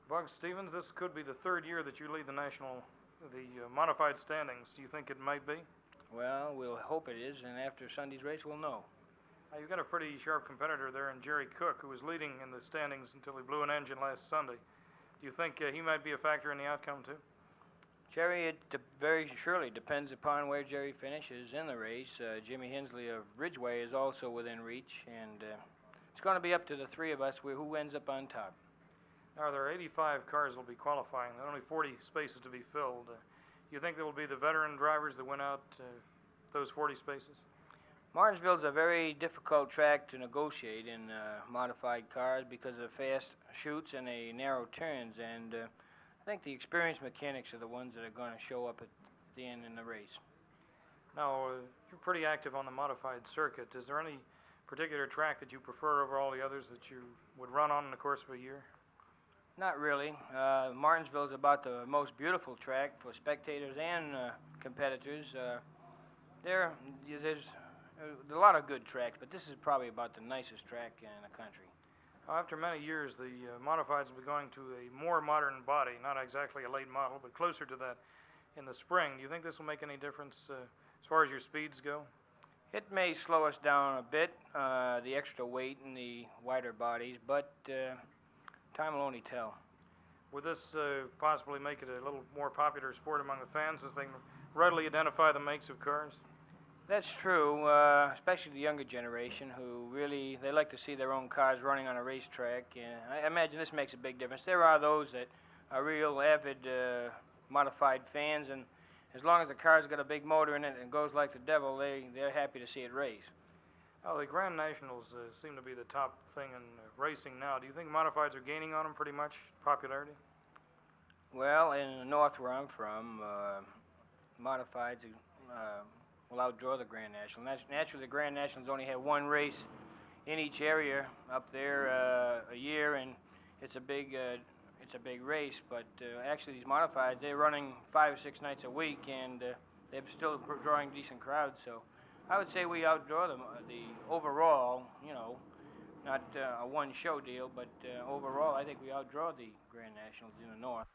Bug Stevens, this could be the third year that you lead the modified standings. Do you think it might be? Well, we'll hope it is, and after Sunday's race, we'll know. You've got a pretty sharp competitor there in Jerry Cook, who was leading in the standings until he blew an engine last Sunday. Do you think he might be a factor in the outcome, too? Jerry, it very surely depends upon where Jerry finishes in the race. Jimmy Hensley of Ridgeway is also within reach, and it's going to be up to the three of us who ends up on top. Now, there are 85 cars that will be qualifying. There are only 40 spaces to be filled. You think there will be the veteran drivers that win out those 40 spaces? Martinsville is a very difficult track to negotiate in modified cars because of fast chutes and the narrow turns, and I think the experienced mechanics are the ones that are going to show up at the end in the race. Now, you're pretty active on the modified circuit. Is there any particular track that you prefer over all the others that you would run on in the course of a year? Not really. Martinsville is about the most beautiful track for spectators and competitors. There's a lot of good tracks, but this is probably about the nicest track in the country. After many years, the modifieds will be going to a more modern body, not exactly a late model, but closer to that in the spring. Do you think this will make any difference as far as your speeds go? It may slow us down a bit, the extra weight and the wider bodies, but time will only tell. Would this possibly make it a little more popular sport among the fans as they can readily identify the makes of cars? That's true, especially the younger generation who really, they like to see their own cars running on a racetrack. I imagine this makes a big difference. There are those that are real avid modified fans, and as long as the car's got a big motor in it and goes like the devil, they're happy to see it race. Oh, the Grand Nationals seem to be the top thing in racing now. Do you think modifieds are gaining on them pretty much, popularity? Well, in the north where I'm from, modifieds will outdraw the Grand National. Naturally, the Grand Nationals only have one race in each area up there a year, and it's a big race. But actually, these modifieds, they're running 5 or 6 nights a week, and they're still drawing decent crowds. So I would say we outdraw them. The overall, not a one-show deal, but overall, I think we outdraw the Grand Nationals in the north.